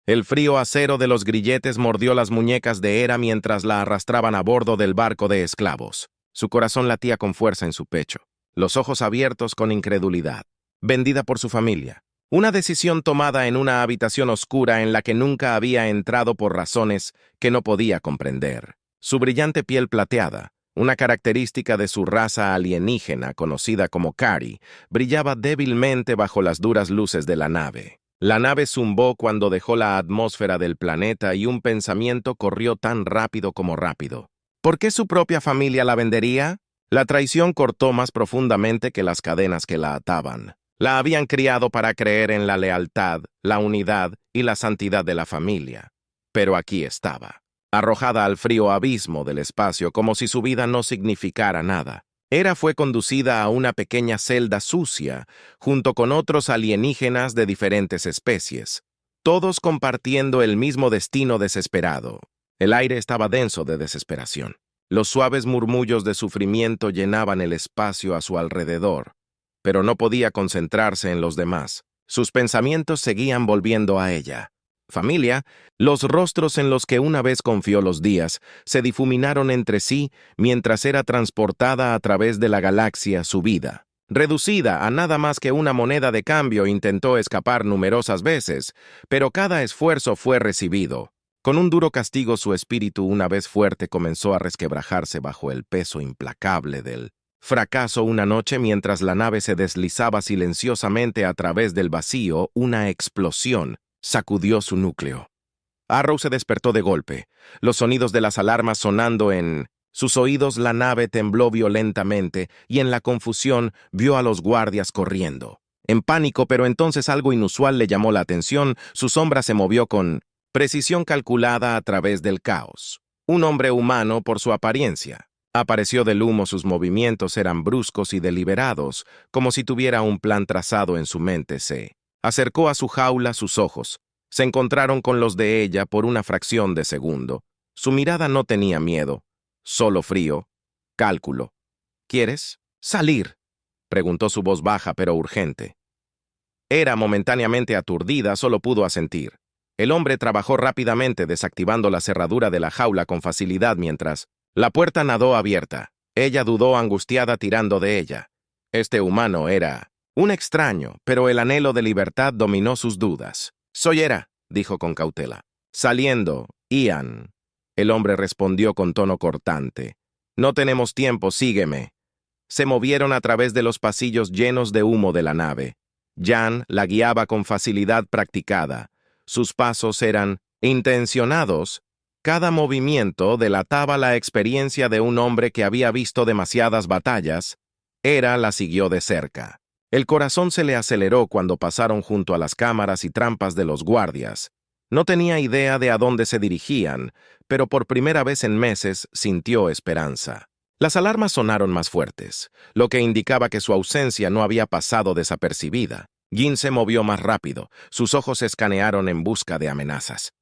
El frío acero de los grilletes mordió las muñecas de Hera mientras la arrastraban a bordo del barco de esclavos. Su corazón latía con fuerza en su pecho, los ojos abiertos con incredulidad. Vendida por su familia. Una decisión tomada en una habitación oscura en la que nunca había entrado por razones que no podía comprender. Su brillante piel plateada, una característica de su raza alienígena conocida como Kari, brillaba débilmente bajo las duras luces de la nave. La nave zumbó cuando dejó la atmósfera del planeta y un pensamiento corrió tan rápido como rápido. ¿Por qué su propia familia la vendería? La traición cortó más profundamente que las cadenas que la ataban. La habían criado para creer en la lealtad, la unidad y la santidad de la familia. Pero aquí estaba, arrojada al frío abismo del espacio como si su vida no significara nada. Hera fue conducida a una pequeña celda sucia, junto con otros alienígenas de diferentes especies, todos compartiendo el mismo destino desesperado. El aire estaba denso de desesperación. Los suaves murmullos de sufrimiento llenaban el espacio a su alrededor, pero no podía concentrarse en los demás. Sus pensamientos seguían volviendo a ella. Familia, los rostros en los que una vez confió los días, se difuminaron entre sí mientras era transportada a través de la galaxia su vida. Reducida a nada más que una moneda de cambio, intentó escapar numerosas veces, pero cada esfuerzo fue recibido. Con un duro castigo, su espíritu, una vez fuerte, comenzó a resquebrajarse bajo el peso implacable del fracaso. Una noche, mientras la nave se deslizaba silenciosamente a través del vacío, una explosión sacudió su núcleo. Arrow se despertó de golpe, los sonidos de las alarmas sonando en sus oídos. La nave tembló violentamente y en la confusión vio a los guardias corriendo. En pánico, pero entonces algo inusual le llamó la atención. Su sombra se movió con precisión calculada a través del caos. Un hombre humano por su apariencia. Apareció del humo, sus movimientos eran bruscos y deliberados, como si tuviera un plan trazado en su mente. Se acercó a su jaula, sus ojos se encontraron con los de ella por una fracción de segundo. Su mirada no tenía miedo, solo frío, cálculo. ¿Quieres salir?, preguntó su voz baja pero urgente. Hera, momentáneamente aturdida, solo pudo asentir. El hombre trabajó rápidamente desactivando la cerradura de la jaula con facilidad mientras la puerta nadó abierta. Ella dudó angustiada tirando de ella. Este humano era un extraño, pero el anhelo de libertad dominó sus dudas. «Soy Hera», dijo con cautela. «Saliendo, Ian». El hombre respondió con tono cortante. «No tenemos tiempo, sígueme». Se movieron a través de los pasillos llenos de humo de la nave. Jan la guiaba con facilidad practicada. Sus pasos eran intencionados. Cada movimiento delataba la experiencia de un hombre que había visto demasiadas batallas. Hera la siguió de cerca. El corazón se le aceleró cuando pasaron junto a las cámaras y trampas de los guardias. No tenía idea de a dónde se dirigían, pero por primera vez en meses sintió esperanza. Las alarmas sonaron más fuertes, lo que indicaba que su ausencia no había pasado desapercibida. Jin se movió más rápido, sus ojos escanearon en busca de amenazas.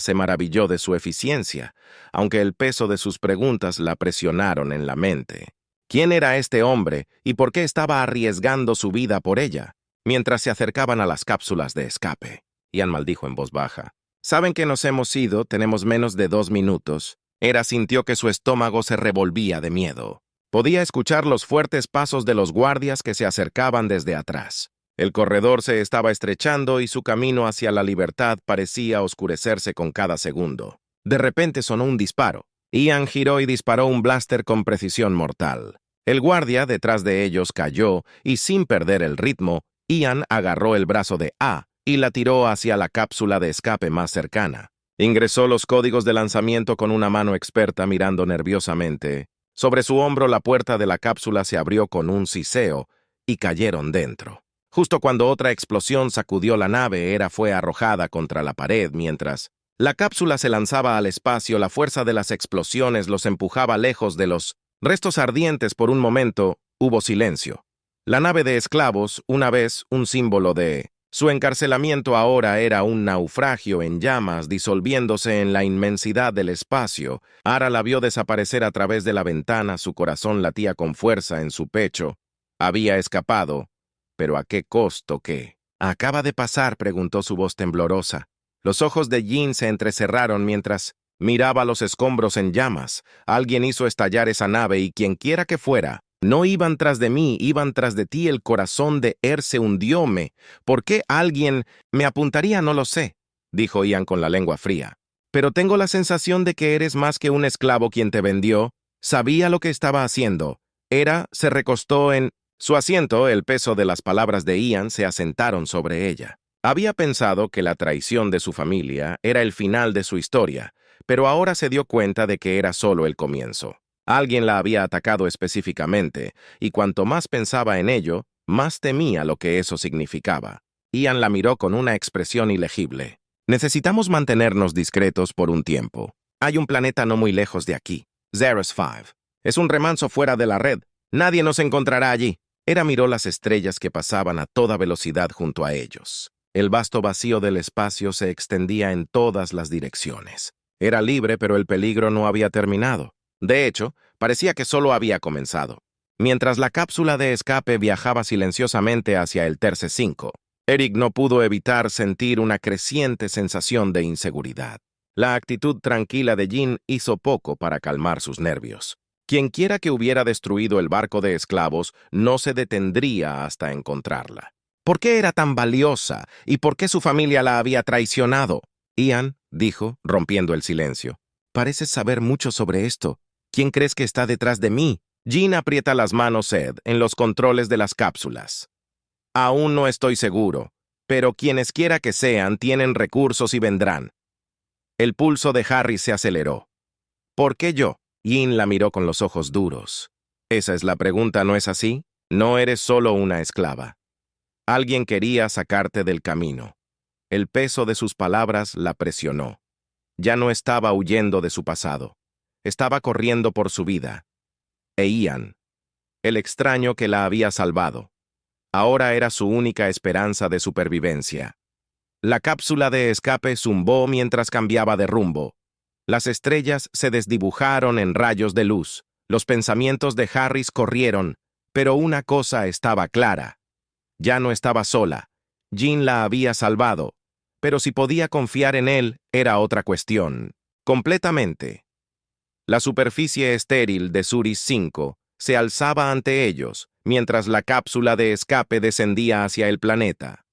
Se maravilló de su eficiencia, aunque el peso de sus preguntas la presionaron en la mente. ¿Quién era este hombre y por qué estaba arriesgando su vida por ella? Mientras se acercaban a las cápsulas de escape, Ian maldijo en voz baja. «Saben que nos hemos ido, tenemos menos de 2 minutos». Hera sintió que su estómago se revolvía de miedo. Podía escuchar los fuertes pasos de los guardias que se acercaban desde atrás. El corredor se estaba estrechando y su camino hacia la libertad parecía oscurecerse con cada segundo. De repente sonó un disparo. Ian giró y disparó un blaster con precisión mortal. El guardia detrás de ellos cayó y, sin perder el ritmo, Ian agarró el brazo de A y la tiró hacia la cápsula de escape más cercana. Ingresó los códigos de lanzamiento con una mano experta mirando nerviosamente. Sobre su hombro la puerta de la cápsula se abrió con un siseo y cayeron dentro. Justo cuando otra explosión sacudió la nave, Hera fue arrojada contra la pared mientras la cápsula se lanzaba al espacio. La fuerza de las explosiones los empujaba lejos de los restos ardientes. Por un momento hubo silencio. La nave de esclavos, una vez un símbolo de su encarcelamiento, ahora era un naufragio en llamas disolviéndose en la inmensidad del espacio. Hera la vio desaparecer a través de la ventana, su corazón latía con fuerza en su pecho. Había escapado, pero ¿a qué costo? ¿Qué acaba de pasar?, preguntó su voz temblorosa. Los ojos de Jin se entrecerraron mientras miraba los escombros en llamas. Alguien hizo estallar esa nave y quienquiera que fuera, no iban tras de mí, iban tras de ti. El corazón de se hundióme. ¿Por qué alguien me apuntaría? No lo sé, dijo Ian con la lengua fría. Pero tengo la sensación de que eres más que un esclavo quien te vendió. Sabía lo que estaba haciendo. Se recostó en su asiento. El peso de las palabras de Ian se asentaron sobre ella. Había pensado que la traición de su familia era el final de su historia, pero ahora se dio cuenta de que era solo el comienzo. Alguien la había atacado específicamente, y cuanto más pensaba en ello, más temía lo que eso significaba. Ian la miró con una expresión ilegible. Necesitamos mantenernos discretos por un tiempo. Hay un planeta no muy lejos de aquí, Xeros 5. Es un remanso fuera de la red. Nadie nos encontrará allí. Miró las estrellas que pasaban a toda velocidad junto a ellos. El vasto vacío del espacio se extendía en todas las direcciones. Era libre, pero el peligro no había terminado. De hecho, parecía que solo había comenzado. Mientras la cápsula de escape viajaba silenciosamente hacia el Terce 5, Eric no pudo evitar sentir una creciente sensación de inseguridad. La actitud tranquila de Jin hizo poco para calmar sus nervios. Quienquiera que hubiera destruido el barco de esclavos no se detendría hasta encontrarla. ¿Por qué era tan valiosa y por qué su familia la había traicionado? Ian dijo, rompiendo el silencio. Pareces saber mucho sobre esto. ¿Quién crees que está detrás de mí? Jin aprieta las manos en los controles de las cápsulas. Aún no estoy seguro, pero quienes quiera que sean tienen recursos y vendrán. El pulso de Harry se aceleró. ¿Por qué yo? Jin la miró con los ojos duros. Esa es la pregunta, ¿no es así? No eres solo una esclava. Alguien quería sacarte del camino. El peso de sus palabras la presionó. Ya no estaba huyendo de su pasado. Estaba corriendo por su vida. Ian, el extraño que la había salvado, ahora era su única esperanza de supervivencia. La cápsula de escape zumbó mientras cambiaba de rumbo. Las estrellas se desdibujaron en rayos de luz. Los pensamientos de Harris corrieron, pero una cosa estaba clara. Ya no estaba sola. Jin la había salvado, pero si podía confiar en él era otra cuestión. Completamente. La superficie estéril de Suris 5 se alzaba ante ellos, mientras la cápsula de escape descendía hacia el planeta.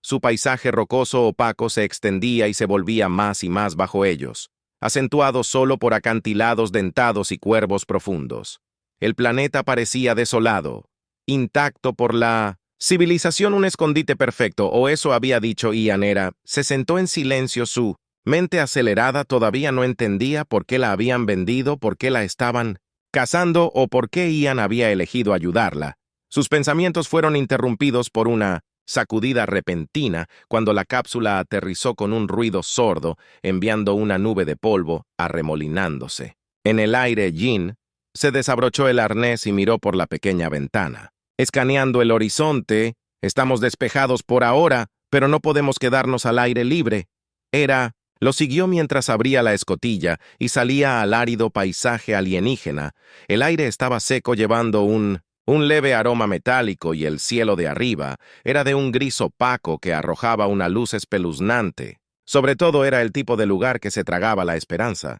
Su paisaje rocoso opaco se extendía y se volvía más y más bajo ellos, acentuado solo por acantilados dentados y cuervos profundos. El planeta parecía desolado, intacto por la civilización, un escondite perfecto, o eso había dicho Ian. Se sentó en silencio. Su mente acelerada todavía no entendía por qué la habían vendido, por qué la estaban cazando o por qué Ian había elegido ayudarla. Sus pensamientos fueron interrumpidos por una sacudida repentina cuando la cápsula aterrizó con un ruido sordo, enviando una nube de polvo arremolinándose. En el aire, Jin se desabrochó el arnés y miró por la pequeña ventana. Escaneando el horizonte, estamos despejados por ahora, pero no podemos quedarnos al aire libre. Lo siguió mientras abría la escotilla y salía al árido paisaje alienígena. El aire estaba seco, llevando un leve aroma metálico, y el cielo de arriba era de un gris opaco que arrojaba una luz espeluznante. Sobre todo era el tipo de lugar que se tragaba la esperanza.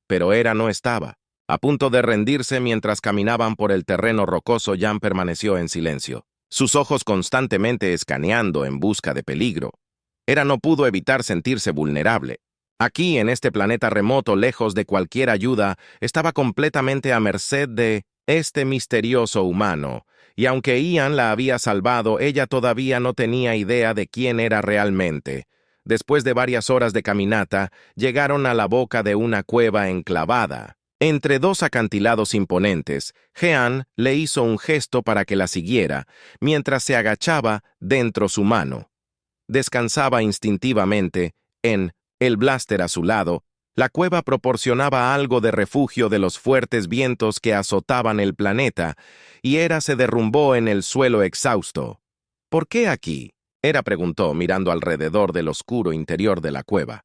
Pero no estaba. A punto de rendirse mientras caminaban por el terreno rocoso, Jan permaneció en silencio, sus ojos constantemente escaneando en busca de peligro. No pudo evitar sentirse vulnerable. Aquí, en este planeta remoto, lejos de cualquier ayuda, estaba completamente a merced de este misterioso humano, y aunque Ian la había salvado, ella todavía no tenía idea de quién era realmente. Después de varias horas de caminata, llegaron a la boca de una cueva enclavada entre dos acantilados imponentes. Jean le hizo un gesto para que la siguiera, mientras se agachaba dentro su mano. Descansaba instintivamente en el blaster a su lado. La cueva proporcionaba algo de refugio de los fuertes vientos que azotaban el planeta, y se derrumbó en el suelo exhausto. ¿Por qué aquí? Preguntó, mirando alrededor del oscuro interior de la cueva.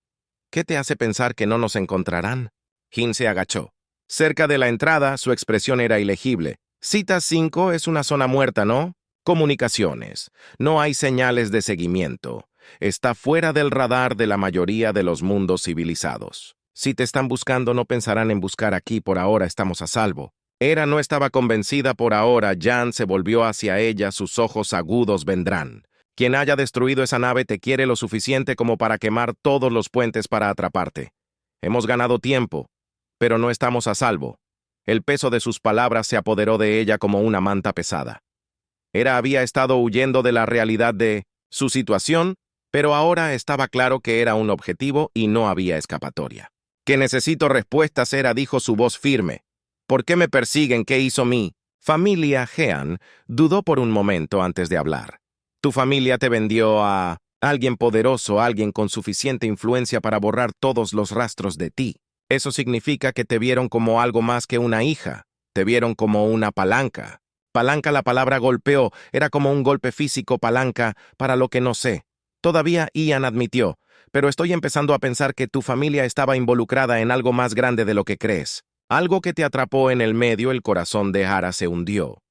¿Qué te hace pensar que no nos encontrarán? Jin se agachó. Cerca de la entrada, su expresión era ilegible. Cita 5 es una zona muerta, ¿no? Comunicaciones. No hay señales de seguimiento. Está fuera del radar de la mayoría de los mundos civilizados. Si te están buscando, no pensarán en buscar aquí, por ahora estamos a salvo. Hera no estaba convencida por ahora. Jan se volvió hacia ella, sus ojos agudos vendrán. Quien haya destruido esa nave te quiere lo suficiente como para quemar todos los puentes para atraparte. Hemos ganado tiempo, pero no estamos a salvo. El peso de sus palabras se apoderó de ella como una manta pesada. Hera había estado huyendo de la realidad de su situación, pero ahora estaba claro que era un objetivo y no había escapatoria. «Que necesito respuestas», Hera dijo, su voz firme. «¿Por qué me persiguen? ¿Qué hizo mi familia?» Jean dudó por un momento antes de hablar. «Tu familia te vendió a alguien poderoso, alguien con suficiente influencia para borrar todos los rastros de ti. Eso significa que te vieron como algo más que una hija. Te vieron como una palanca». Palanca, la palabra golpeó, era como un golpe físico. Palanca, para lo que no sé. Todavía Ian admitió, pero estoy empezando a pensar que tu familia estaba involucrada en algo más grande de lo que crees. Algo que te atrapó en el medio. El corazón de Hera se hundió.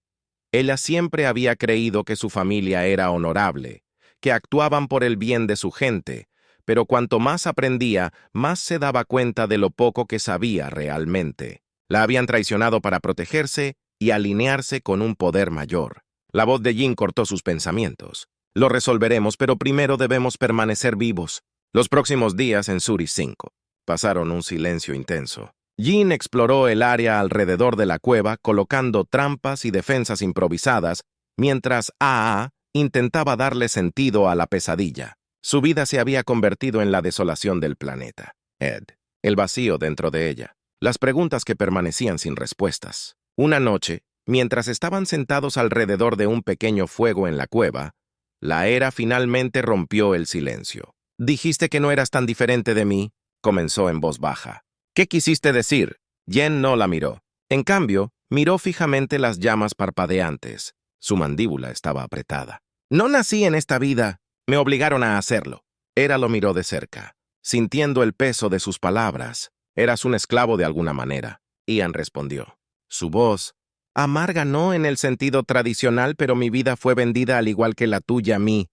Ella siempre había creído que su familia era honorable, que actuaban por el bien de su gente, pero cuanto más aprendía, más se daba cuenta de lo poco que sabía realmente. La habían traicionado para protegerse y alinearse con un poder mayor. La voz de Jin cortó sus pensamientos. «Lo resolveremos, pero primero debemos permanecer vivos». Los próximos días en Suri 5 pasaron un silencio intenso. Jin exploró el área alrededor de la cueva, colocando trampas y defensas improvisadas, mientras AA intentaba darle sentido a la pesadilla. Su vida se había convertido en la desolación del planeta. El vacío dentro de ella. Las preguntas que permanecían sin respuestas. Una noche, mientras estaban sentados alrededor de un pequeño fuego en la cueva, la Hera finalmente rompió el silencio. «Dijiste que no eras tan diferente de mí», comenzó en voz baja. «¿Qué quisiste decir?» Jen no la miró. En cambio, miró fijamente las llamas parpadeantes. Su mandíbula estaba apretada. «No nací en esta vida. Me obligaron a hacerlo». Hera lo miró de cerca, sintiendo el peso de sus palabras. «Eras un esclavo de alguna manera». Ian respondió. Su voz, amarga no en el sentido tradicional, pero mi vida fue vendida al igual que la tuya a mí.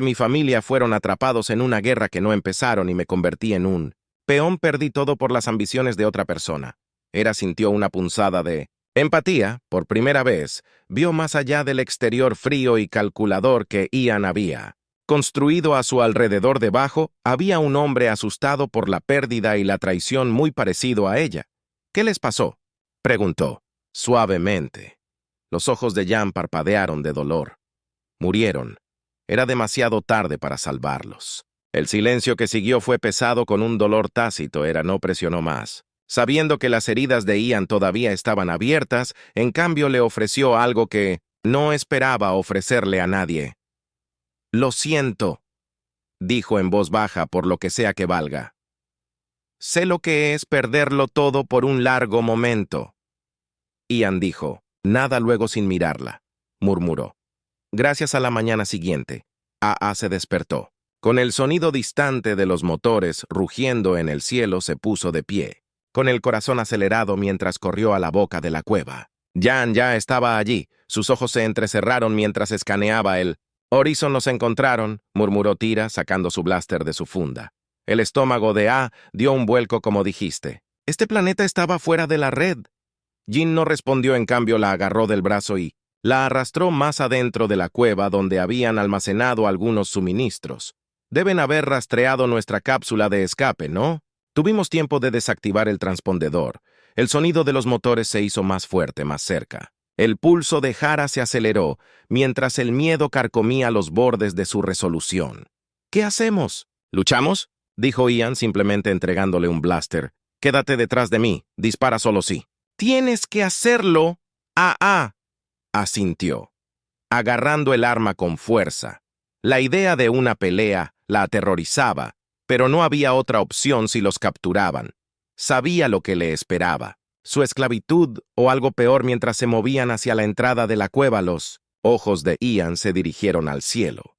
Mi familia fueron atrapados en una guerra que no empezaron y me convertí en un peón. Perdí todo por las ambiciones de otra persona». Hera sintió una punzada de empatía. Por primera vez, vio más allá del exterior frío y calculador que Ian había construido a su alrededor. Debajo había un hombre asustado por la pérdida y la traición, muy parecido a ella. «¿Qué les pasó?», preguntó, suavemente. Los ojos de Jan parpadearon de dolor. «Murieron. Era demasiado tarde para salvarlos». El silencio que siguió fue pesado con un dolor tácito. Hera no presionó más. Sabiendo que las heridas de Ian todavía estaban abiertas, en cambio le ofreció algo que no esperaba ofrecerle a nadie. «Lo siento», dijo en voz baja, «por lo que sea que valga. Sé lo que es perderlo todo por un largo momento». Ian dijo, nada luego sin mirarla. Murmuró. Gracias a la mañana siguiente, AA se despertó. Con el sonido distante de los motores rugiendo en el cielo, se puso de pie, con el corazón acelerado mientras corrió a la boca de la cueva. Jan ya estaba allí. Sus ojos se entrecerraron mientras escaneaba el horizon. «Nos encontraron», murmuró Tira, sacando su blaster de su funda. El estómago de A dio un vuelco. «Como dijiste, este planeta estaba fuera de la red». Jin no respondió, en cambio la agarró del brazo y la arrastró más adentro de la cueva, donde habían almacenado algunos suministros. «Deben haber rastreado nuestra cápsula de escape, ¿no? Tuvimos tiempo de desactivar el transpondedor». El sonido de los motores se hizo más fuerte, más cerca. El pulso de Hera se aceleró, mientras el miedo carcomía los bordes de su resolución. «¿Qué hacemos?» «¿Luchamos?», dijo Ian, simplemente entregándole un blaster. «Quédate detrás de mí. Dispara solo sí». «Tienes que hacerlo». «AA», asintió, agarrando el arma con fuerza. La idea de una pelea la aterrorizaba, pero no había otra opción si los capturaban. Sabía lo que le esperaba. Su esclavitud o algo peor. Mientras se movían hacia la entrada de la cueva, los ojos de Ian se dirigieron al cielo.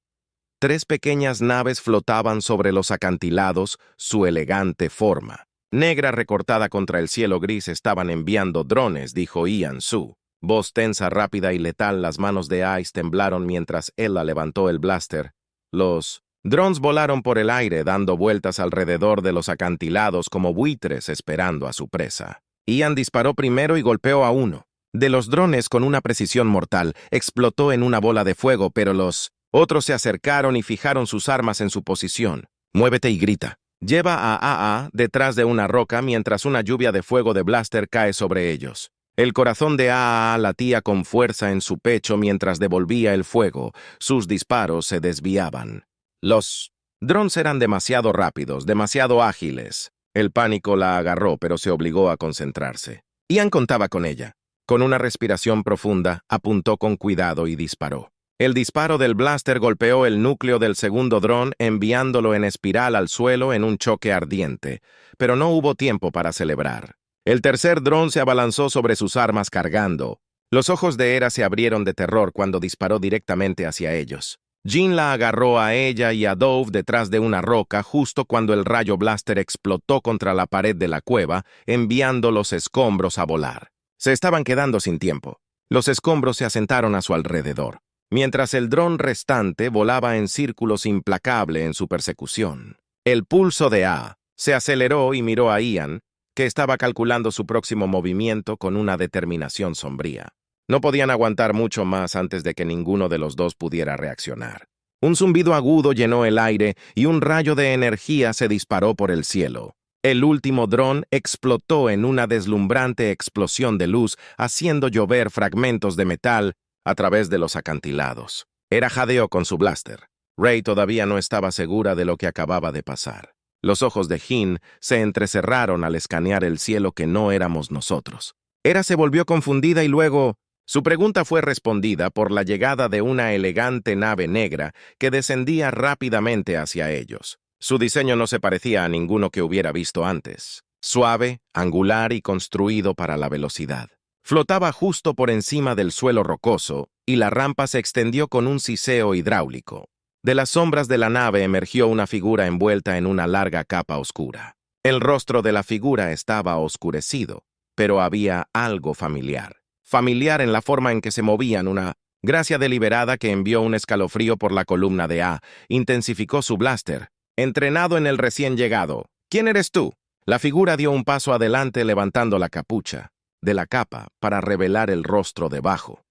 3 pequeñas naves flotaban sobre los acantilados, su elegante forma negra recortada contra el cielo gris. «Estaban enviando drones», dijo Ian, su voz tensa, rápida y letal. Las manos de Ice temblaron mientras Ella levantó el blaster. «Los Drones volaron por el aire dando vueltas alrededor de los acantilados como buitres esperando a su presa. Ian disparó primero y golpeó a uno. De los drones con una precisión mortal, explotó en una bola de fuego, pero los otros se acercaron y fijaron sus armas en su posición. Muévete y grita. Lleva a AA detrás de una roca mientras una lluvia de fuego de blaster cae sobre ellos. El corazón de AA latía con fuerza en su pecho mientras devolvía el fuego. Sus disparos se desviaban. Los drones eran demasiado rápidos, demasiado ágiles. El pánico la agarró, pero se obligó a concentrarse. Ian contaba con ella. Con una respiración profunda, apuntó con cuidado y disparó. El disparo del blaster golpeó el núcleo del segundo dron, enviándolo en espiral al suelo en un choque ardiente, pero no hubo tiempo para celebrar. El tercer dron se abalanzó sobre sus armas cargando. Los ojos de Hera se abrieron de terror cuando disparó directamente hacia ellos. Jin la agarró a ella y a Dove detrás de una roca justo cuando el rayo blaster explotó contra la pared de la cueva, enviando los escombros a volar. Se estaban quedando sin tiempo. Los escombros se asentaron a su alrededor, mientras el dron restante volaba en círculos implacable en su persecución. El pulso de A se aceleró y miró a Ian, que estaba calculando su próximo movimiento con una determinación sombría. No podían aguantar mucho más antes de que ninguno de los dos pudiera reaccionar. Un zumbido agudo llenó el aire y un rayo de energía se disparó por el cielo. El último dron explotó en una deslumbrante explosión de luz, haciendo llover fragmentos de metal a través de los acantilados. Hera jadeó con su blaster. Rey todavía no estaba segura de lo que acababa de pasar. Los ojos de Jin se entrecerraron al escanear el cielo que no éramos nosotros. Hera se volvió confundida y luego su pregunta fue respondida por la llegada de una elegante nave negra que descendía rápidamente hacia ellos. Su diseño no se parecía a ninguno que hubiera visto antes. Suave, angular y construido para la velocidad. Flotaba justo por encima del suelo rocoso y la rampa se extendió con un siseo hidráulico. De las sombras de la nave emergió una figura envuelta en una larga capa oscura. El rostro de la figura estaba oscurecido, pero había algo familiar. Familiar en la forma en que se movían, una gracia deliberada que envió un escalofrío por la columna de A, intensificó su blaster, entrenado en el recién llegado. ¿Quién eres tú? La figura dio un paso adelante levantando la capucha de la capa para revelar el rostro debajo.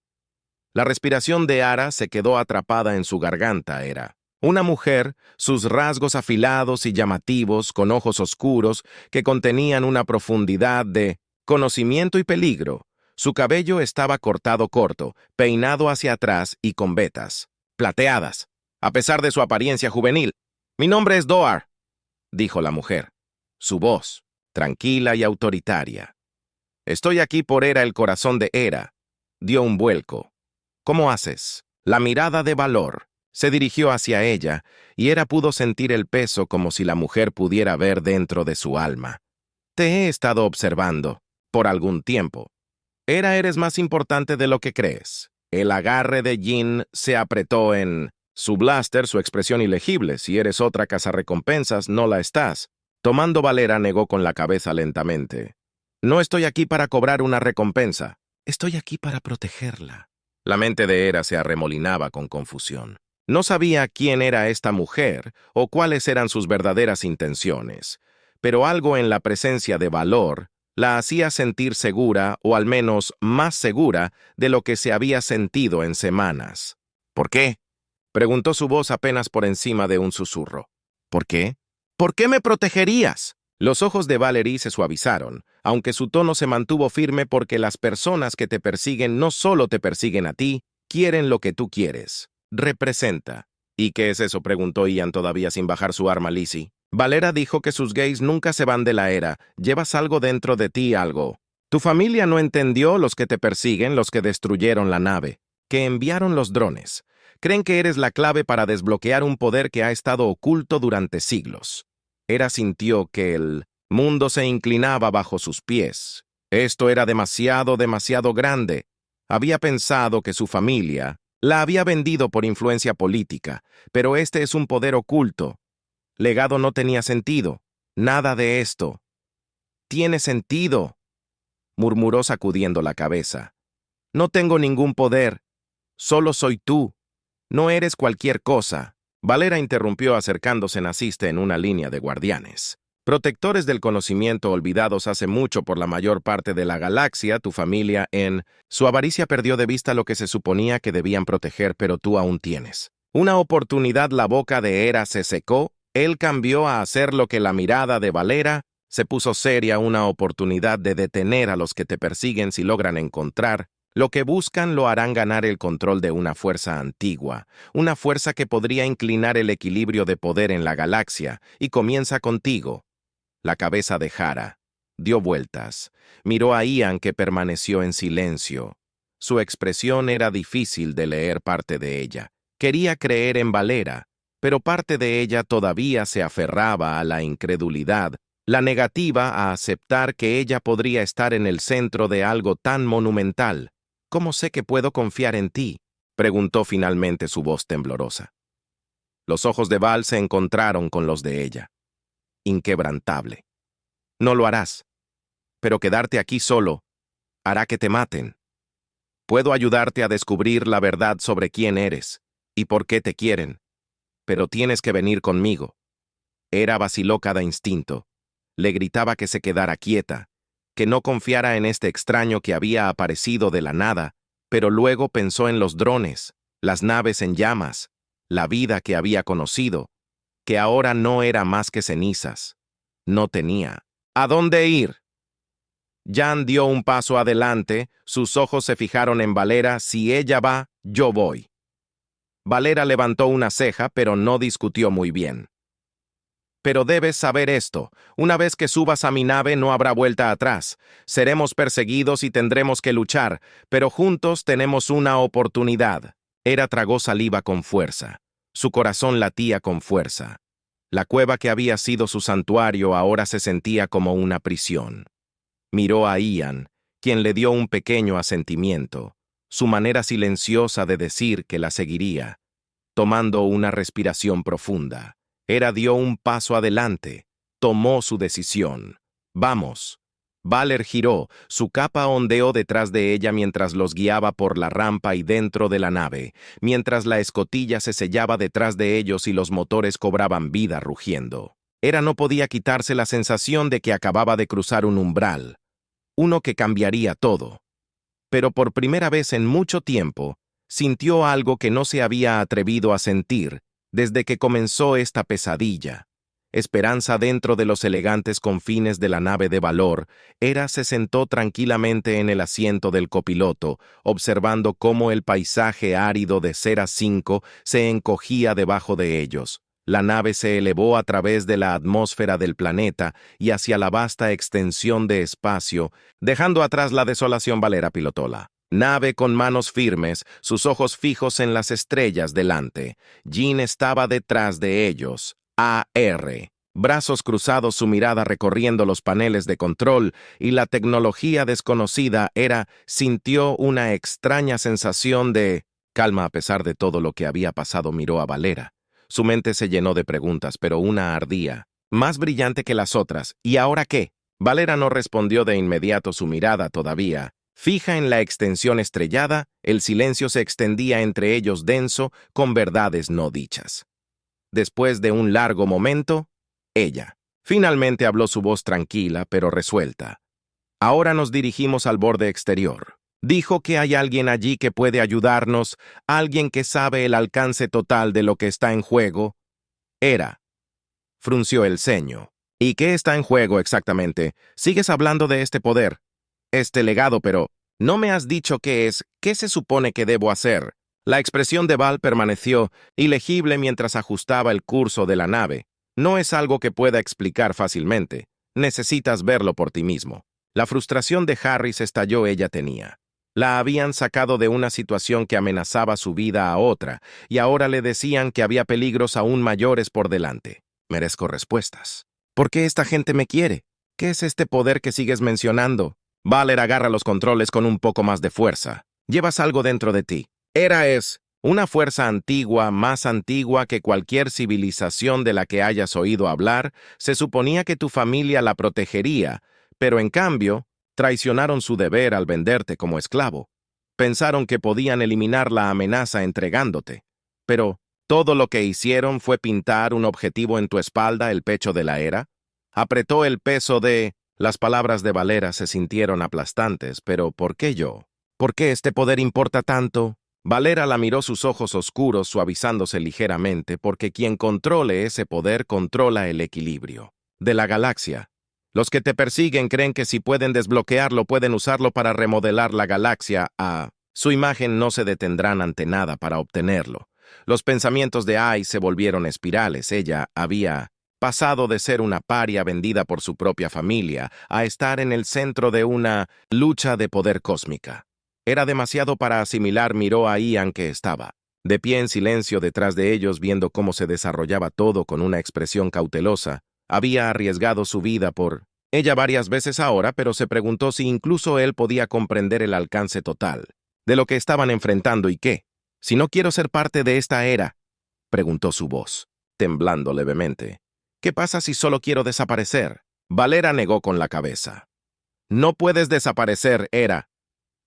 La respiración de Hera se quedó atrapada en su garganta. Era una mujer, sus rasgos afilados y llamativos, con ojos oscuros que contenían una profundidad de conocimiento y peligro. Su cabello estaba cortado corto, peinado hacia atrás y con vetas plateadas, a pesar de su apariencia juvenil. «Mi nombre es Doar», dijo la mujer, su voz tranquila y autoritaria. «Estoy aquí por Hera, el corazón de Hera». Dio un vuelco. «¿Cómo haces?» La mirada de valor se dirigió hacia ella y Hera pudo sentir el peso como si la mujer pudiera ver dentro de su alma. «Te he estado observando por algún tiempo. Hera, eres más importante de lo que crees». El agarre de Jin se apretó en su blaster, su expresión ilegible. «Si eres otra cazarrecompensas, no la estás». Tomando Valera negó con la cabeza lentamente. «No estoy aquí para cobrar una recompensa. Estoy aquí para protegerla». La mente de Hera se arremolinaba con confusión. No sabía quién era esta mujer o cuáles eran sus verdaderas intenciones, pero algo en la presencia de valor la hacía sentir segura, o al menos más segura, de lo que se había sentido en semanas. «¿Por qué?», preguntó su voz apenas por encima de un susurro. «¿Por qué? ¿Por qué me protegerías?». Los ojos de Valerie se suavizaron, aunque su tono se mantuvo firme porque las personas que te persiguen no solo te persiguen a ti, quieren lo que tú quieres. Representa. «¿Y qué es eso?», preguntó Ian todavía sin bajar su arma Lizzie. «Valera dijo que sus gays nunca se van de la Hera. Llevas algo dentro de ti, algo. Tu familia no entendió, los que te persiguen, los que destruyeron la nave, que enviaron los drones. Creen que eres la clave para desbloquear un poder que ha estado oculto durante siglos». Hera sintió que el mundo se inclinaba bajo sus pies. Esto era demasiado, demasiado grande. Había pensado que su familia la había vendido por influencia política, pero este es un poder oculto. Legado no tenía sentido. Nada de esto tiene sentido, murmuró sacudiendo la cabeza. «No tengo ningún poder. Solo soy tú. No eres cualquier cosa». Valera interrumpió acercándose. Naciste en una línea de guardianes. Protectores del conocimiento olvidados hace mucho por la mayor parte de la galaxia, tu familia en... Su avaricia perdió de vista lo que se suponía que debían proteger, pero tú aún tienes. Una oportunidad. La boca de Hera se secó. Él cambió a hacer lo que la mirada de Valera se puso seria. Una oportunidad de detener a los que te persiguen. Si logran encontrar lo que buscan, lo harán ganar el control de una fuerza antigua, una fuerza que podría inclinar el equilibrio de poder en la galaxia, y comienza contigo. La cabeza de Hera dio vueltas. Miró a Ian, que permaneció en silencio. Su expresión era difícil de leer. Parte de ella quería creer en Valera, pero parte de ella todavía se aferraba a la incredulidad, la negativa a aceptar que ella podría estar en el centro de algo tan monumental. ¿Cómo sé que puedo confiar en ti?, preguntó finalmente, su voz temblorosa. Los ojos de Val se encontraron con los de ella. Inquebrantable. No lo harás. Pero quedarte aquí solo hará que te maten. Puedo ayudarte a descubrir la verdad sobre quién eres y por qué te quieren, pero tienes que venir conmigo. Hera vaciló cada instinto. Le gritaba que se quedara quieta, que no confiara en este extraño que había aparecido de la nada, pero luego pensó en los drones, las naves en llamas, la vida que había conocido, que ahora no era más que cenizas. No tenía ¿a dónde ir? Jan dio un paso adelante. Sus ojos se fijaron en Valera. Si ella va, yo voy. Valera levantó una ceja, pero no discutió muy bien. Pero debes saber esto. Una vez que subas a mi nave no habrá vuelta atrás. Seremos perseguidos y tendremos que luchar, pero juntos tenemos una oportunidad. Hera tragó saliva con fuerza. Su corazón latía con fuerza. La cueva que había sido su santuario ahora se sentía como una prisión. Miró a Ian, quien le dio un pequeño asentimiento, su manera silenciosa de decir que la seguiría. Tomando una respiración profunda, Hera dio un paso adelante, tomó su decisión. «Vamos». Valer giró, su capa ondeó detrás de ella mientras los guiaba por la rampa y dentro de la nave, mientras la escotilla se sellaba detrás de ellos y los motores cobraban vida rugiendo. Hera no podía quitarse la sensación de que acababa de cruzar un umbral, uno que cambiaría todo. Pero por primera vez en mucho tiempo, sintió algo que no se había atrevido a sentir desde que comenzó esta pesadilla. Esperanza dentro de los elegantes confines de la nave de Valor. Hera se sentó tranquilamente en el asiento del copiloto, observando cómo el paisaje árido de Cera 5 se encogía debajo de ellos. La nave se elevó a través de la atmósfera del planeta y hacia la vasta extensión de espacio, dejando atrás la desolación. Valera pilotó la nave con manos firmes, sus ojos fijos en las estrellas delante. Jean estaba detrás de ellos. AR. Brazos cruzados, su mirada recorriendo los paneles de control y la tecnología desconocida. Sintió una extraña sensación de calma a pesar de todo lo que había pasado. Miró a Valera. Su mente se llenó de preguntas, pero una ardía, más brillante que las otras. ¿Y ahora qué? Valera no respondió de inmediato, su mirada todavía fija en la extensión estrellada. El silencio se extendía entre ellos denso, con verdades no dichas. Después de un largo momento, ella finalmente habló, su voz tranquila pero resuelta. Ahora nos dirigimos al borde exterior. Dijo que hay alguien allí que puede ayudarnos, alguien que sabe el alcance total de lo que está en juego. Hera frunció el ceño. ¿Y qué está en juego exactamente? Sigues hablando de este poder, este legado, pero no me has dicho qué es. ¿Qué se supone que debo hacer? La expresión de Val permaneció ilegible mientras ajustaba el curso de la nave. No es algo que pueda explicar fácilmente. Necesitas verlo por ti mismo. La frustración de Harris estalló. Ella tenía. La habían sacado de una situación que amenazaba su vida a otra, y ahora le decían que había peligros aún mayores por delante. Merezco respuestas. ¿Por qué esta gente me quiere? ¿Qué es este poder que sigues mencionando? Valer agarra los controles con un poco más de fuerza. Llevas algo dentro de ti. Hera es una fuerza antigua, más antigua que cualquier civilización de la que hayas oído hablar. Se suponía que tu familia la protegería, pero en cambio, traicionaron su deber al venderte como esclavo. Pensaron que podían eliminar la amenaza entregándote. Pero Todo lo que hicieron fue pintar un objetivo en tu espalda, el pecho de la Era. Apretó el peso de... Las palabras de Valera se sintieron aplastantes, pero ¿por qué yo? ¿Por qué este poder importa tanto? Valera la miró, sus ojos oscuros suavizándose ligeramente, porque quien controle ese poder controla el equilibrio de la galaxia. Los que te persiguen creen que si pueden desbloquearlo, pueden usarlo para remodelar la galaxia a... Su imagen no se detendrán ante nada para obtenerlo. Los pensamientos de Ai se volvieron espirales. Ella había pasado de ser una paria vendida por su propia familia a estar en el centro de una lucha de poder cósmica. Era demasiado para asimilar. Miró a Ian, que estaba de pie en silencio detrás de ellos, viendo cómo se desarrollaba todo con una expresión cautelosa. Había arriesgado su vida por ella varias veces ahora, pero se preguntó si incluso él podía comprender el alcance total de lo que estaban enfrentando. ¿Y qué? Si no quiero ser parte de esta era, preguntó su voz, temblando levemente. ¿Qué pasa si solo quiero desaparecer? Valera negó con la cabeza. No puedes desaparecer, Era.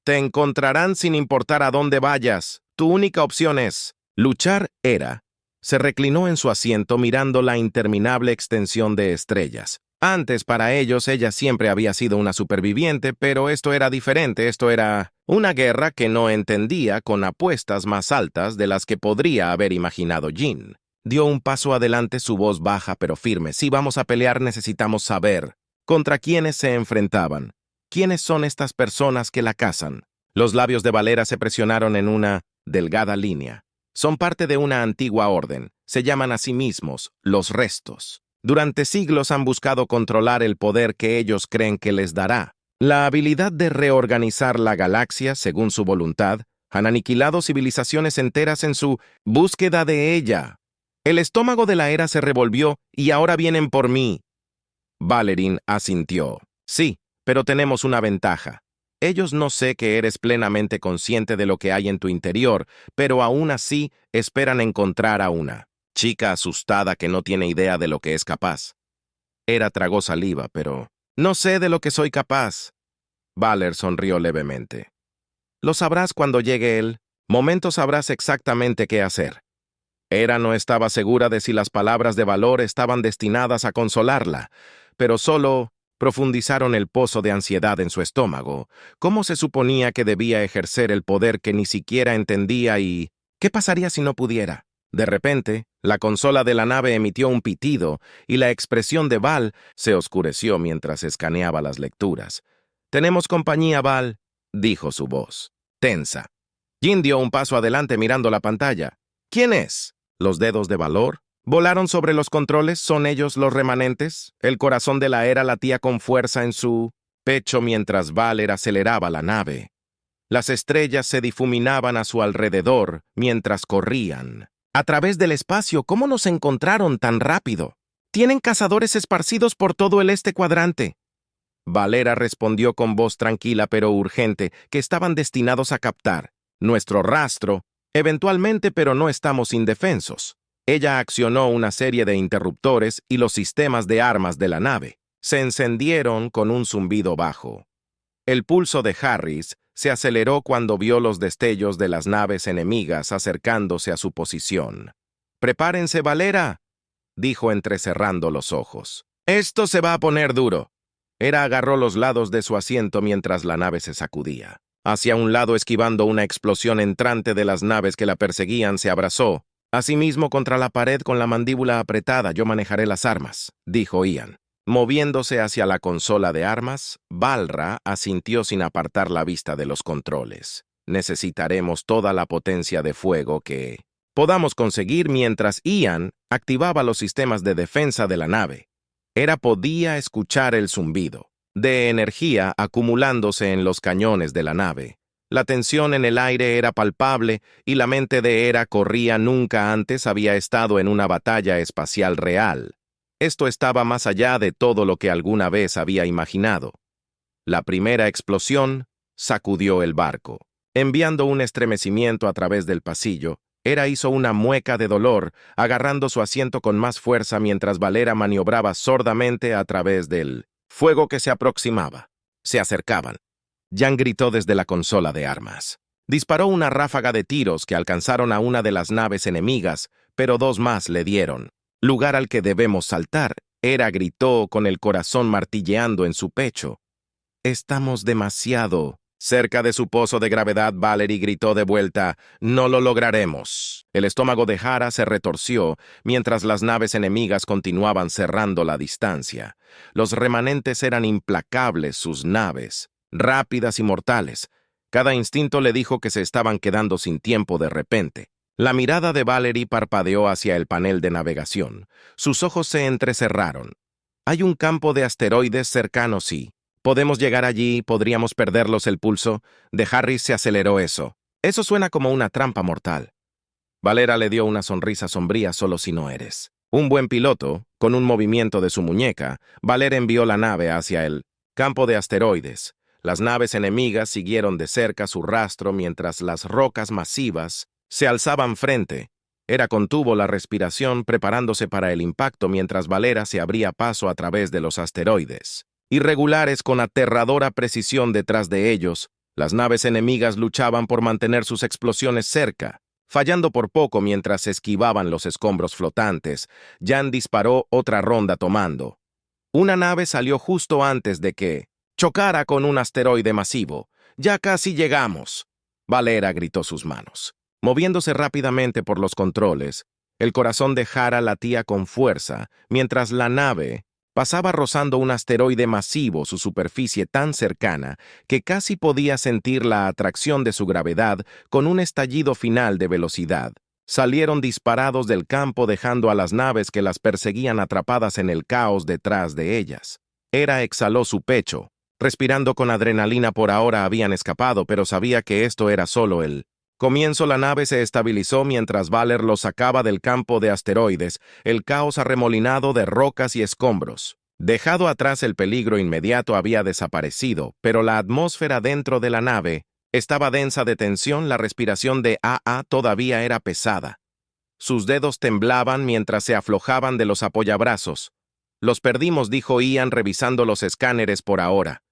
Te encontrarán sin importar a dónde vayas. Tu única opción es luchar. Era se reclinó en su asiento mirando la interminable extensión de estrellas. Antes, para ellos, ella siempre había sido una superviviente, pero esto era diferente. Esto era una guerra que no entendía, con apuestas más altas de las que podría haber imaginado Jin. Dio un paso adelante, su voz baja pero firme. Si vamos a pelear, necesitamos saber contra quiénes se enfrentaban. ¿Quiénes son estas personas que la cazan? Los labios de Valera se presionaron en una delgada línea. Son parte de una antigua orden. Se llaman a sí mismos los restos. Durante siglos han buscado controlar el poder que ellos creen que les dará la habilidad de reorganizar la galaxia según su voluntad. Han aniquilado civilizaciones enteras en su búsqueda de ella. El estómago de la Era se revolvió y ahora vienen por mí. Valerín asintió. Sí, pero tenemos una ventaja. Ellos no sé que eres plenamente consciente de lo que hay en tu interior, pero aún así esperan encontrar a una chica asustada que no tiene idea de lo que es capaz. Era tragó saliva, pero no sé de lo que soy capaz. Valer sonrió levemente. Lo sabrás cuando llegue el momento, sabrás exactamente qué hacer. Era no estaba segura de si las palabras de Valor estaban destinadas a consolarla, pero solo profundizaron el pozo de ansiedad en su estómago. ¿Cómo se suponía que debía ejercer el poder que ni siquiera entendía y qué pasaría si no pudiera? De repente, la consola de la nave emitió un pitido y la expresión de Val se oscureció mientras escaneaba las lecturas. «Tenemos compañía, Val», dijo su voz, tensa. Jin dio un paso adelante mirando la pantalla. «¿Quién es?» Los dedos de Valor volaron sobre los controles. ¿Son ellos los remanentes? El corazón de la Era latía con fuerza en su pecho mientras Valer aceleraba la nave. Las estrellas se difuminaban a su alrededor mientras corrían a través del espacio. ¿Cómo nos encontraron tan rápido? Tienen cazadores esparcidos por todo el este cuadrante. Valera respondió con voz tranquila pero urgente, que estaban destinados a captar nuestro rastro eventualmente, pero no estamos indefensos. Ella accionó una serie de interruptores y los sistemas de armas de la nave se encendieron con un zumbido bajo. El pulso de Harris se aceleró cuando vio los destellos de las naves enemigas acercándose a su posición. «Prepárense, Valera», dijo entrecerrando los ojos. «Esto se va a poner duro». Era agarró los lados de su asiento mientras la nave se sacudía. Hacia un lado, esquivando una explosión entrante de las naves que la perseguían, se abrazó asimismo contra la pared con la mandíbula apretada. «Yo manejaré las armas», dijo Ian. Moviéndose hacia la consola de armas, Valra asintió sin apartar la vista de los controles. «Necesitaremos toda la potencia de fuego que podamos conseguir», mientras Ian activaba los sistemas de defensa de la nave. Era podía escuchar el zumbido de energía acumulándose en los cañones de la nave. La tensión en el aire era palpable y la mente de Era corría. Nunca antes había estado en una batalla espacial real. Esto estaba más allá de todo lo que alguna vez había imaginado. La primera explosión sacudió el barco. Enviando un estremecimiento a través del pasillo, Era hizo una mueca de dolor, agarrando su asiento con más fuerza mientras Valera maniobraba sordamente a través del fuego que se aproximaba. Se acercaban. Jan gritó desde la consola de armas. Disparó una ráfaga de tiros que alcanzaron a una de las naves enemigas, pero dos más le dieron. «Lugar al que debemos saltar», Hera gritó con el corazón martilleando en su pecho. «Estamos demasiado...» Cerca de su pozo de gravedad, Valerie gritó de vuelta, «No lo lograremos». El estómago de Hera se retorció mientras las naves enemigas continuaban cerrando la distancia. Los remanentes eran implacables, sus naves, rápidas y mortales. Cada instinto le dijo que se estaban quedando sin tiempo de repente. La mirada de Valerie parpadeó hacia el panel de navegación. Sus ojos se entrecerraron. «Hay un campo de asteroides cercano, sí. Podemos llegar allí, podríamos perderlos el pulso». De Harris se aceleró eso. «Eso suena como una trampa mortal». Valera le dio una sonrisa sombría. «Solo si no eres». Un buen piloto, con un movimiento de su muñeca, Valera envió la nave hacia el campo de asteroides. Las naves enemigas siguieron de cerca su rastro mientras las rocas masivas se alzaban frente. Hera contuvo la respiración preparándose para el impacto mientras Valera se abría paso a través de los asteroides. Irregulares con aterradora precisión detrás de ellos, las naves enemigas luchaban por mantener sus explosiones cerca, fallando por poco mientras esquivaban los escombros flotantes. Jan disparó otra ronda tomando. Una nave salió justo antes de que chocara con un asteroide masivo. «Ya casi llegamos». Valera gritó sus manos. Moviéndose rápidamente por los controles, el corazón de Hera latía con fuerza, mientras la nave pasaba rozando un asteroide masivo, su superficie tan cercana que casi podía sentir la atracción de su gravedad. Con un estallido final de velocidad, salieron disparados del campo dejando a las naves que las perseguían atrapadas en el caos detrás de ellas. Hera exhaló su pecho. Respirando con adrenalina, por ahora habían escapado, pero sabía que esto era solo el comienzo. La nave se estabilizó mientras Valer los sacaba del campo de asteroides, el caos arremolinado de rocas y escombros. Dejado atrás, el peligro inmediato había desaparecido, pero la atmósfera dentro de la nave estaba densa de tensión. La respiración de AA todavía era pesada. Sus dedos temblaban mientras se aflojaban de los apoyabrazos. «Los perdimos», dijo Ian revisando los escáneres por ahora.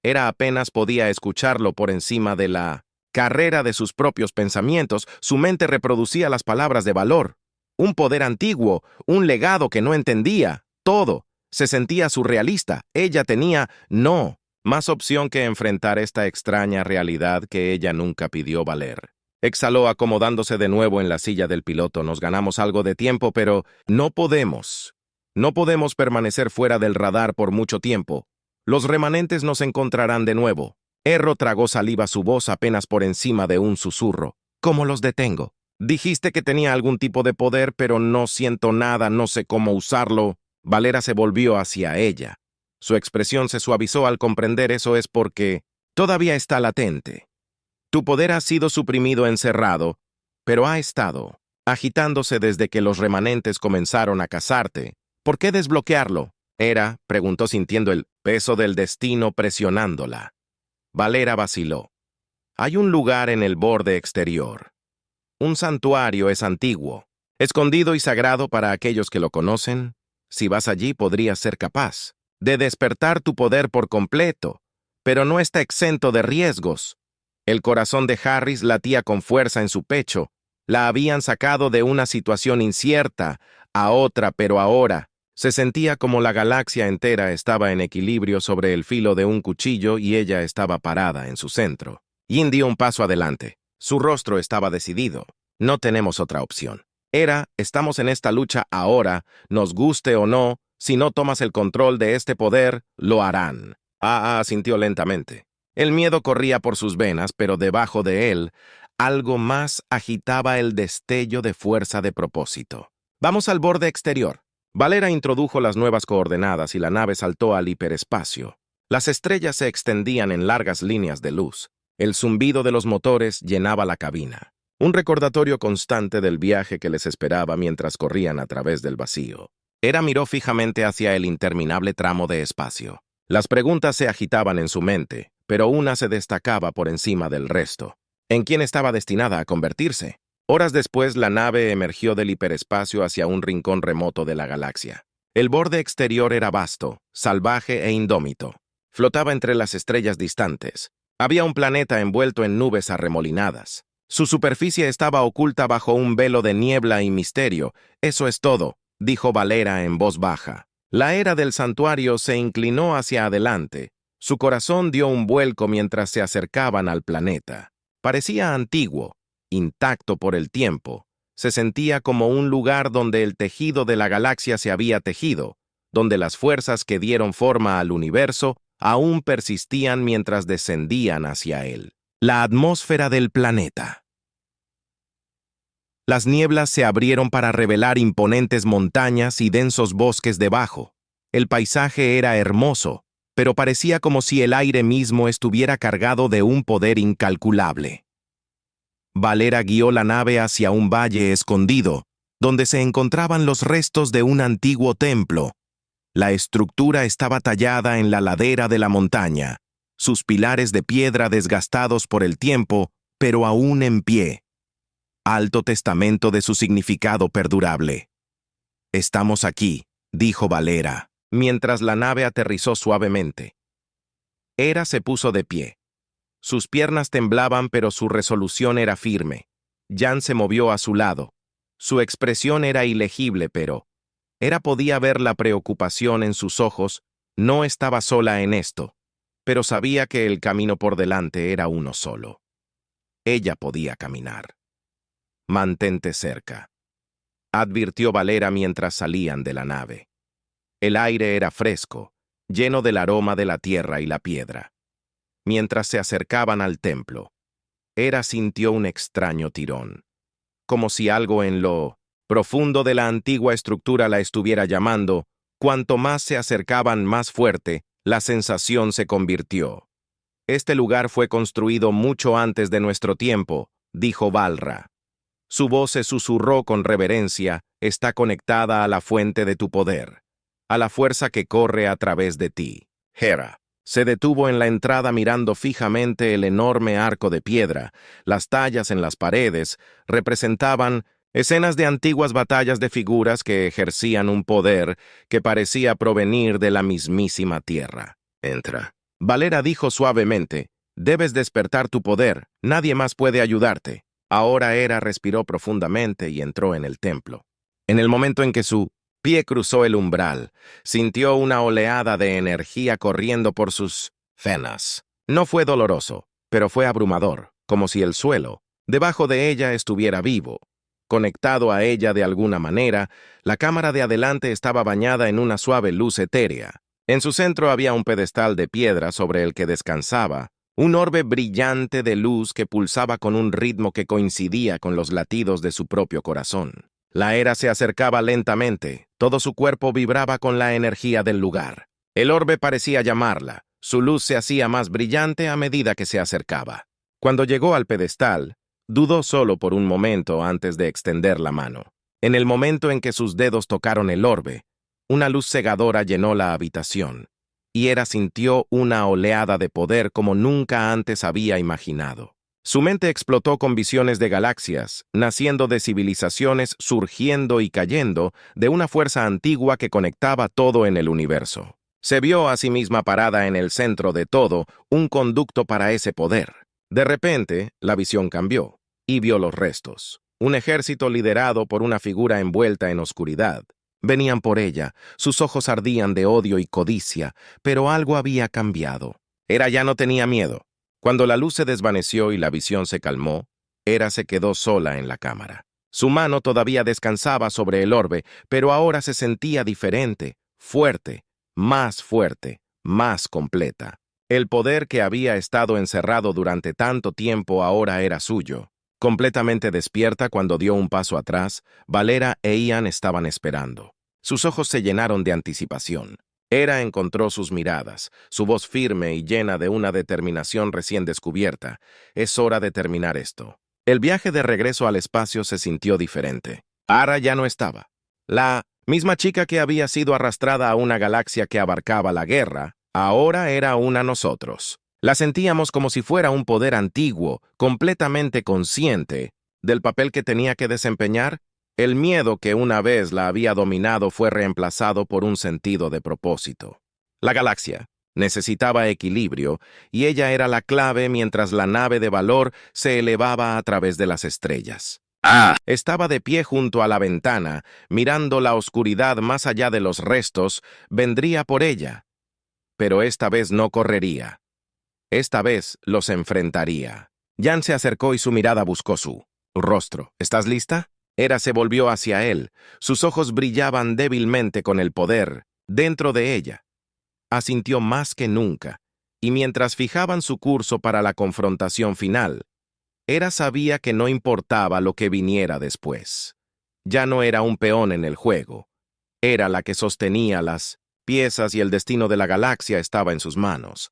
Hera apenas podía escucharlo por encima de la carrera de sus propios pensamientos. Su mente reproducía las palabras de Valor. Un poder antiguo, un legado que no entendía. Todo. Se sentía surrealista. Ella tenía, no, más opción que enfrentar esta extraña realidad que ella nunca pidió valer. Exhaló acomodándose de nuevo en la silla del piloto. «Nos ganamos algo de tiempo, pero no podemos. No podemos permanecer fuera del radar por mucho tiempo. Los remanentes nos encontrarán de nuevo». Erro tragó saliva, su voz apenas por encima de un susurro. «¿Cómo los detengo? Dijiste que tenía algún tipo de poder, pero no siento nada, no sé cómo usarlo». Valera se volvió hacia ella. Su expresión se suavizó al comprender eso es porque todavía está latente. Tu poder ha sido suprimido, encerrado, pero ha estado agitándose desde que los remanentes comenzaron a cazarte. ¿Por qué desbloquearlo? Hera preguntó sintiendo el peso del destino presionándola. Valera vaciló. Hay un lugar en el borde exterior. Un santuario, es antiguo, escondido y sagrado para aquellos que lo conocen. Si vas allí podrías ser capaz de despertar tu poder por completo, pero no está exento de riesgos. El corazón de Harris latía con fuerza en su pecho. La habían sacado de una situación incierta a otra, pero ahora se sentía como la galaxia entera estaba en equilibrio sobre el filo de un cuchillo y ella estaba parada en su centro. Yin dio un paso adelante. Su rostro estaba decidido. No tenemos otra opción. Hera, estamos en esta lucha ahora, nos guste o no. Si no tomas el control de este poder, lo harán. Asintió lentamente. El miedo corría por sus venas, pero debajo de él, algo más agitaba el destello de fuerza de propósito. Vamos al borde exterior. Valera introdujo las nuevas coordenadas y la nave saltó al hiperespacio. Las estrellas se extendían en largas líneas de luz. El zumbido de los motores llenaba la cabina. Un recordatorio constante del viaje que les esperaba mientras corrían a través del vacío. Hera miró fijamente hacia el interminable tramo de espacio. Las preguntas se agitaban en su mente, pero una se destacaba por encima del resto. ¿En quién estaba destinada a convertirse? Horas después, la nave emergió del hiperespacio hacia un rincón remoto de la galaxia. El borde exterior era vasto, salvaje e indómito. Flotaba entre las estrellas distantes. Había un planeta envuelto en nubes arremolinadas. Su superficie estaba oculta bajo un velo de niebla y misterio. «Eso es todo», dijo Valera en voz baja. La era del santuario se inclinó hacia adelante. Su corazón dio un vuelco mientras se acercaban al planeta. Parecía antiguo, intacto por el tiempo. Se sentía como un lugar donde el tejido de la galaxia se había tejido, donde las fuerzas que dieron forma al universo aún persistían mientras descendían hacia él. La atmósfera del planeta. Las nieblas se abrieron para revelar imponentes montañas y densos bosques debajo. El paisaje era hermoso, pero parecía como si el aire mismo estuviera cargado de un poder incalculable. Valera guió la nave hacia un valle escondido, donde se encontraban los restos de un antiguo templo. La estructura estaba tallada en la ladera de la montaña, sus pilares de piedra desgastados por el tiempo, pero aún en pie. Alto testamento de su significado perdurable. «Estamos aquí», dijo Valera, mientras la nave aterrizó suavemente. Hera se puso de pie. Sus piernas temblaban, pero su resolución era firme. Jan se movió a su lado. Su expresión era ilegible, pero Hera podía ver la preocupación en sus ojos. No estaba sola en esto, pero sabía que el camino por delante era uno solo. Ella podía caminar. «Mantente cerca», advirtió Valera mientras salían de la nave. El aire era fresco, lleno del aroma de la tierra y la piedra. Mientras se acercaban al templo, Hera sintió un extraño tirón, como si algo en lo profundo de la antigua estructura la estuviera llamando. Cuanto más se acercaban, más fuerte, la sensación se convirtió. «Este lugar fue construido mucho antes de nuestro tiempo», dijo Valra. Su voz se susurró con reverencia. «Está conectada a la fuente de tu poder, a la fuerza que corre a través de ti». Hera se detuvo en la entrada mirando fijamente el enorme arco de piedra. Las tallas en las paredes representaban escenas de antiguas batallas de figuras que ejercían un poder que parecía provenir de la mismísima tierra. «Entra», Valera dijo suavemente. «Debes despertar tu poder. Nadie más puede ayudarte». Ahora Hera respiró profundamente y entró en el templo. En el momento en que su pie cruzó el umbral, sintió una oleada de energía corriendo por sus venas. No fue doloroso, pero fue abrumador, como si el suelo, debajo de ella, estuviera vivo. Conectado a ella de alguna manera, la cámara de adelante estaba bañada en una suave luz etérea. En su centro había un pedestal de piedra sobre el que descansaba un orbe brillante de luz que pulsaba con un ritmo que coincidía con los latidos de su propio corazón. La Hera se acercaba lentamente, todo su cuerpo vibraba con la energía del lugar. El orbe parecía llamarla, su luz se hacía más brillante a medida que se acercaba. Cuando llegó al pedestal, dudó solo por un momento antes de extender la mano. En el momento en que sus dedos tocaron el orbe, una luz cegadora llenó la habitación, y Hera sintió una oleada de poder como nunca antes había imaginado. Su mente explotó con visiones de galaxias, naciendo de civilizaciones, surgiendo y cayendo, de una fuerza antigua que conectaba todo en el universo. Se vio a sí misma parada en el centro de todo, un conducto para ese poder. De repente, la visión cambió, y vio los restos. Un ejército liderado por una figura envuelta en oscuridad. Venían por ella, sus ojos ardían de odio y codicia, pero algo había cambiado. Hera ya no tenía miedo. Cuando la luz se desvaneció y la visión se calmó, Hera se quedó sola en la cámara. Su mano todavía descansaba sobre el orbe, pero ahora se sentía diferente, fuerte, más completa. El poder que había estado encerrado durante tanto tiempo ahora era suyo. Completamente despierta cuando dio un paso atrás, Valera e Ian estaban esperando. Sus ojos se llenaron de anticipación. Hera encontró sus miradas, su voz firme y llena de una determinación recién descubierta. «Es hora de terminar esto». El viaje de regreso al espacio se sintió diferente. Ara ya no estaba. La misma chica que había sido arrastrada a una galaxia que abarcaba la guerra, ahora era una nosotros. La sentíamos como si fuera un poder antiguo, completamente consciente del papel que tenía que desempeñar. El miedo que una vez la había dominado fue reemplazado por un sentido de propósito. La galaxia Necesitaba equilibrio, y ella era la clave mientras la nave de valor se elevaba a través de las estrellas. Estaba de pie junto a la ventana, mirando la oscuridad más allá de los restos. Vendría por ella. Pero esta vez no correría. Esta vez los enfrentaría. Jan se acercó y su mirada buscó su rostro. ¿Estás lista? Hera se volvió hacia él. Sus ojos brillaban débilmente con el poder dentro de ella. Asintió más que nunca, y mientras fijaban su curso para la confrontación final, Hera sabía que no importaba lo que viniera después. Ya no era un peón en el juego. Era la que sostenía las piezas y el destino de la galaxia estaba en sus manos.